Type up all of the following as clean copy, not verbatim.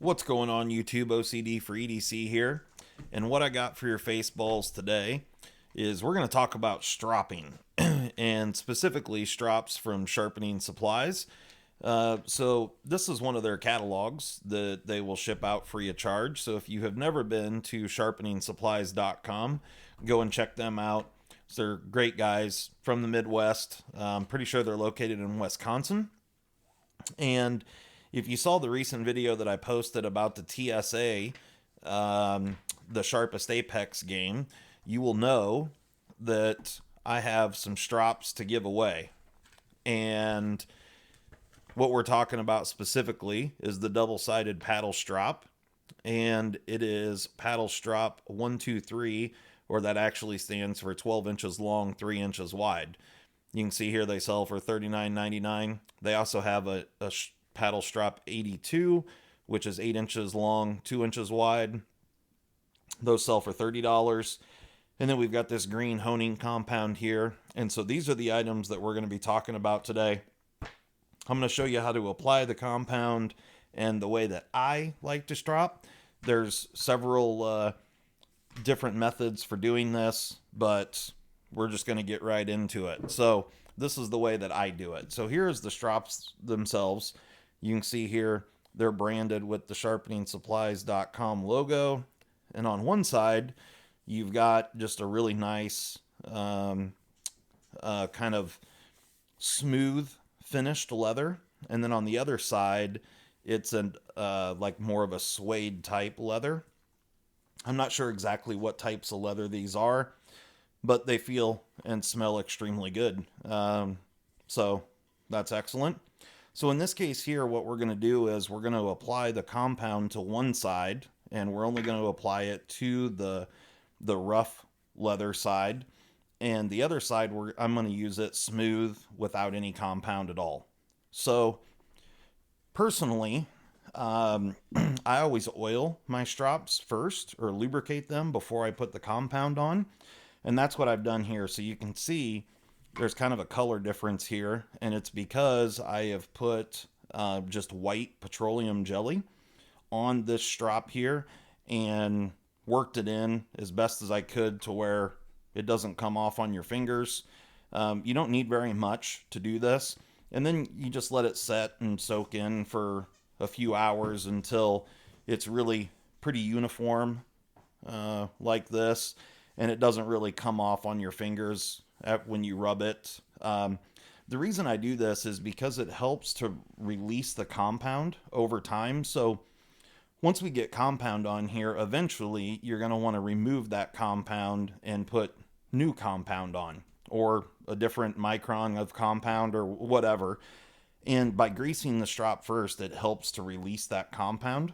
What's going on YouTube? OCD for EDC here. And what I got for your face balls today is we're going to talk about stropping and specifically strops from Sharpening Supplies. So this is one of their catalogs that they will ship out free of charge. So if you have never been to sharpeningsupplies.com, go and check them out. So they're great guys from the Midwest. I'm pretty sure they're located in Wisconsin. And if you saw the recent video that I posted about the TSA, the Sharpest Apex game, you will know that I have some strops to give away. And what we're talking about specifically is the double-sided paddle strop. And it is paddle strop 123, or that actually stands for 12 inches long, 3 inches wide. You can see here they sell for $39.99. They also have a paddle strop 82, which is 8 inches long, 2 inches wide. Those sell for $30. And then we've got this green honing compound here. And so these are the items that we're going to be talking about today. I'm going to show you how to apply the compound and the way that I like to strop. There's several different methods for doing this, but we're just going to get right into it. So this is the way that I do it. So here's the strops themselves. You can see here they're branded with the sharpeningsupplies.com logo. And on one side, you've got just a really nice kind of smooth finished leather. And then on the other side, it's like more of a suede type leather. I'm not sure exactly what types of leather these are, but they feel and smell extremely good. So that's excellent. So in this case here, what we're going to do is we're going to apply the compound to one side, and we're only going to apply it to the rough leather side. And the other side, I'm going to use it smooth without any compound at all. So personally, I always oil my strops first, or lubricate them before I put the compound on. And that's what I've done here. So you can see there's kind of a color difference here, and it's because I have put just white petroleum jelly on this strop here and worked it in as best as I could to where it doesn't come off on your fingers. You don't need very much to do this. And then you just let it set and soak in for a few hours until it's really pretty uniform like this, and it doesn't really come off on your fingers when you rub it. The reason I do this is because it helps to release the compound over time. So once we get compound on here, eventually you're going to want to remove that compound and put new compound on, or a different micron of compound or whatever. And by greasing the strop first, it helps to release that compound.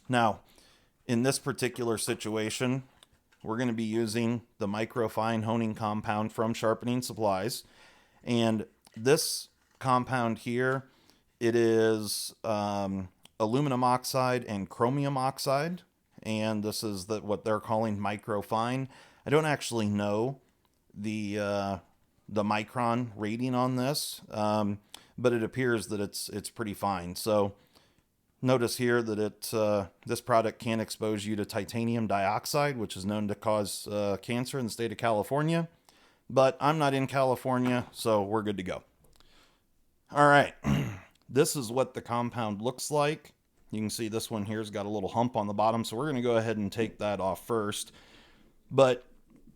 Now, in this particular situation, we're going to be using the microfine honing compound from Sharpening Supplies. And this compound here, it is aluminum oxide and chromium oxide. And this is what they're calling microfine. I don't actually know the micron rating on this, but it appears that it's pretty fine. So notice here that this product can expose you to titanium dioxide, which is known to cause cancer in the state of California. But I'm not in California, so we're good to go. All right, this is what the compound looks like. You can see this one here's got a little hump on the bottom, so we're going to go ahead and take that off first. But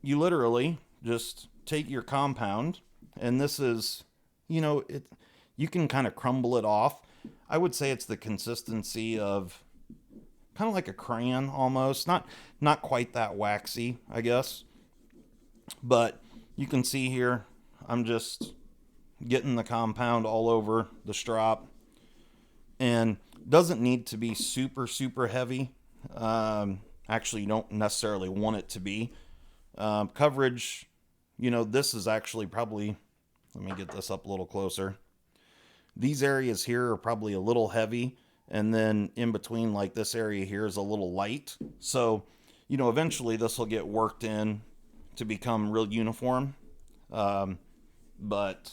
you literally just take your compound, and this is, you can kind of crumble it off. I would say it's the consistency of kind of like a crayon almost. Not quite that waxy, I guess. But you can see here, I'm just getting the compound all over the strop. And doesn't need to be super, super heavy. Actually, you don't necessarily want it to be. Coverage, this is actually probably, let me get this up a little closer. These areas here are probably a little heavy, and then in between, like this area here, is a little light. So, eventually this will get worked in to become real uniform. But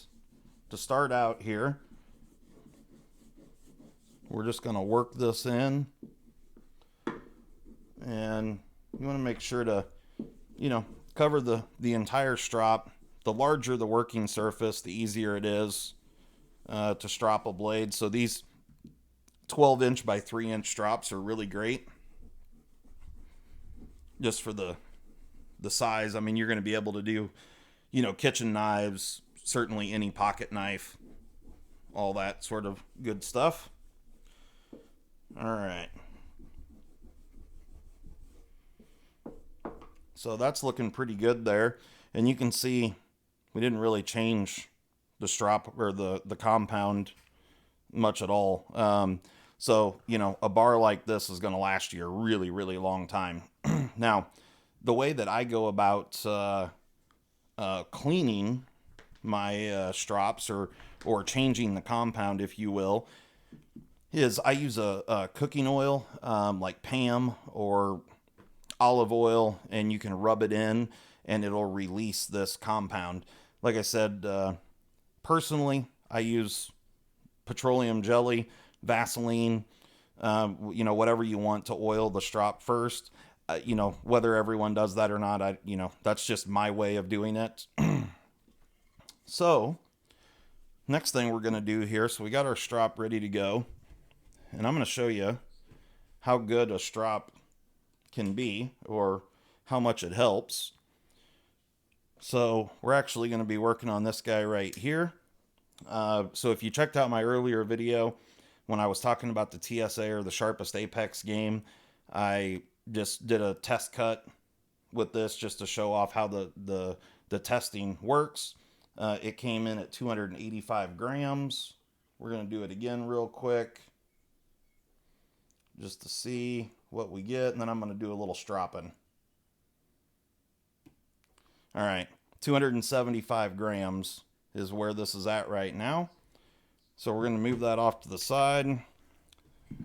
to start out here, we're just going to work this in, and you want to make sure to, cover the entire strop. The larger the working surface, the easier it is to strop a blade. So these 12-inch by 3-inch strops are really great just for the size. I mean, you're going to be able to do, kitchen knives, certainly any pocket knife, all that sort of good stuff. All right. So that's looking pretty good there. And you can see we didn't really change the strop or the compound much at all. So, a bar like this is going to last you a really, really long time. Now, the way that I go about cleaning my strops or changing the compound, if you will, is I use a cooking oil like Pam or olive oil, and you can rub it in and it'll release this compound. Like I said, personally, I use petroleum jelly, Vaseline, whatever you want to oil the strop first. Whether everyone does that or not, that's just my way of doing it. So, next thing we're going to do here, so we got our strop ready to go, and I'm going to show you how good a strop can be, or how much it helps. So we're actually going to be working on this guy right here. So if you checked out my earlier video when I was talking about the TSA, or the Sharpest Apex game, I just did a test cut with this just to show off how the testing works. It came in at 285 grams. We're going to do it again real quick just to see what we get, and then I'm going to do a little stropping. All right, 275 grams is where this is at right now. So we're going to move that off to the side,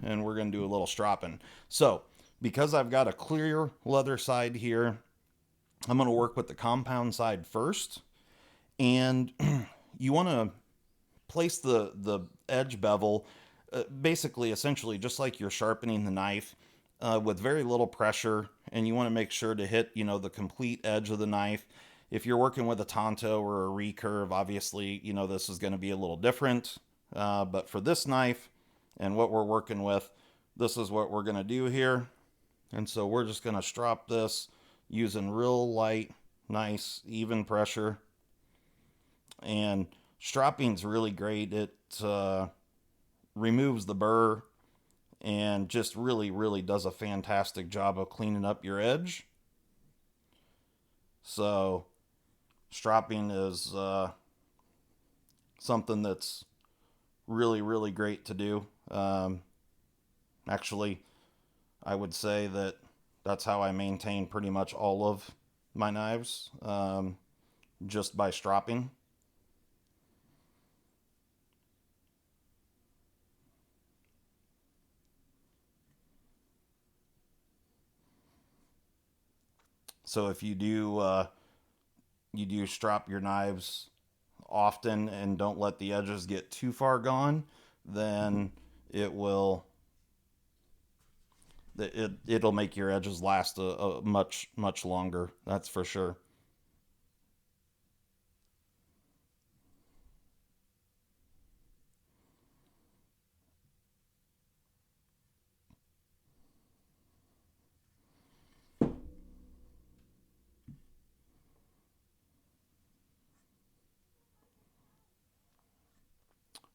and we're going to do a little stropping. So because I've got a clear leather side here, I'm going to work with the compound side first. And you want to place the edge bevel basically, essentially, just like you're sharpening the knife, with very little pressure, and you want to make sure to hit, the complete edge of the knife. If you're working with a Tonto or a recurve, obviously, this is going to be a little different. But for this knife and what we're working with, this is what we're going to do here. And so we're just going to strop this using real light, nice, even pressure. And stropping's really great. It removes the burr and just really, really does a fantastic job of cleaning up your edge. So stropping is something that's really, really great to do. Actually, I would say that that's how I maintain pretty much all of my knives, just by stropping. So if you do strop your knives often and don't let the edges get too far gone, then it'll make your edges last a much, much longer. That's for sure.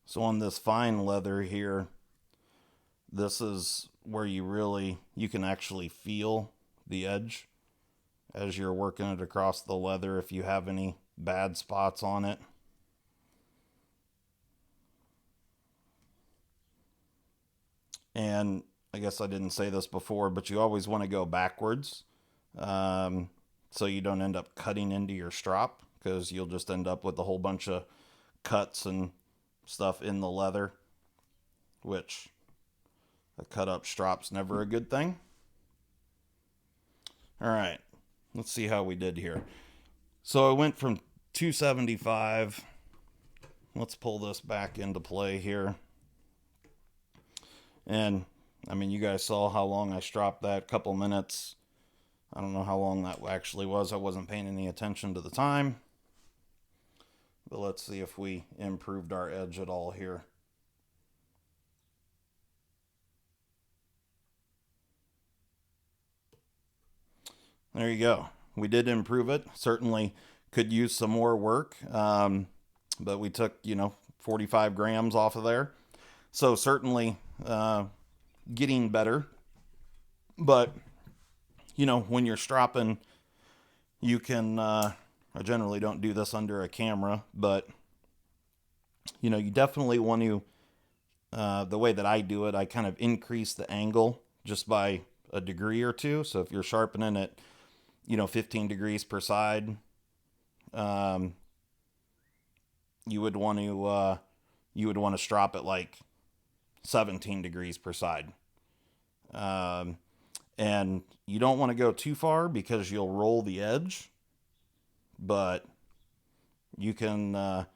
So on this fine leather here, this is where you can actually feel the edge as you're working it across the leather if you have any bad spots on it. And I guess I didn't say this before, but you always want to go backwards, so you don't end up cutting into your strop, because you'll just end up with a whole bunch of cuts and stuff in the leather, which a cut up strop's never a good thing. All right, let's see how we did here. So I went from 275. Let's pull this back into play here. And I mean, you guys saw how long I stropped that, couple minutes. I don't know how long that actually was. I wasn't paying any attention to the time. But let's see if we improved our edge at all here. There you go. We did improve it. Certainly could use some more work. But we took, 45 grams off of there. So certainly getting better. But, when you're stropping, you can, I generally don't do this under a camera, but, you definitely want to, the way that I do it, I kind of increase the angle just by a degree or two. So if you're sharpening at, 15 degrees per side, you would want to strop it like 17 degrees per side. And you don't want to go too far because you'll roll the edge, but you can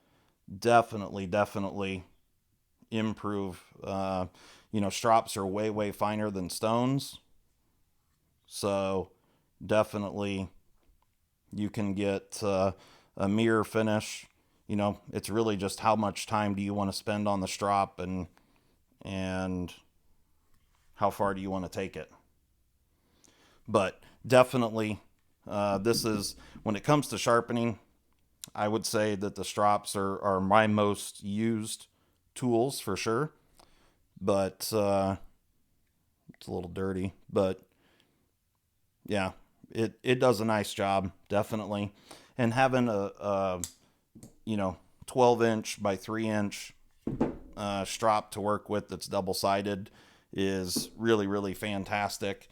definitely improve. Strops are way finer than stones, so definitely you can get a mirror finish. It's really just how much time do you want to spend on the strop, and how far do you want to take it. But definitely, this is, when it comes to sharpening, I would say that the strops are my most used tools for sure. But it's a little dirty, but yeah, it does a nice job, definitely. And having a 12-inch by 3-inch strop to work with that's double-sided is really fantastic.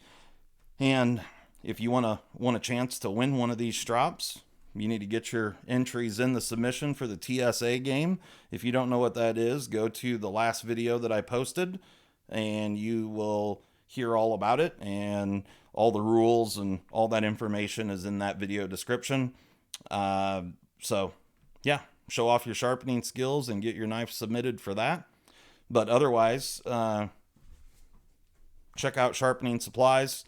And if you want a chance to win one of these strops, you need to get your entries in the submission for the TSA game. If you don't know what that is, go to the last video that I posted and you will hear all about it, and all the rules and all that information is in that video description. So yeah, show off your sharpening skills and get your knife submitted for that. But otherwise, check out Sharpening Supplies.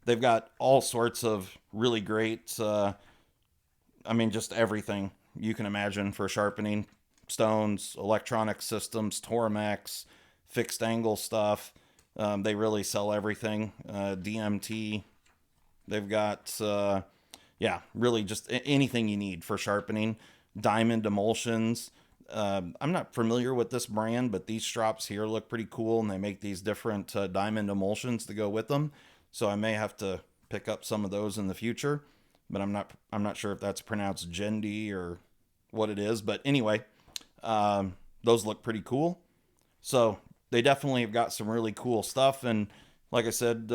They've got all sorts of really great, just everything you can imagine for sharpening. Stones, electronic systems, Tormex, fixed angle stuff. They really sell everything. DMT. They've got, really just anything you need for sharpening. Diamond emulsions. I'm not familiar with this brand, but these strops here look pretty cool, and they make these different diamond emulsions to go with them. So I may have to pick up some of those in the future, but I'm not sure if that's pronounced Gendi or what it is. But anyway, those look pretty cool. So they definitely have got some really cool stuff. And like I said,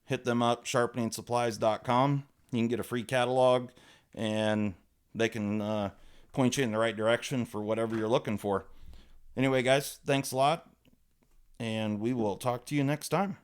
hit them up, sharpeningsupplies.com. You can get a free catalog, and they can point you in the right direction for whatever you're looking for. Anyway, guys, thanks a lot, and we will talk to you next time.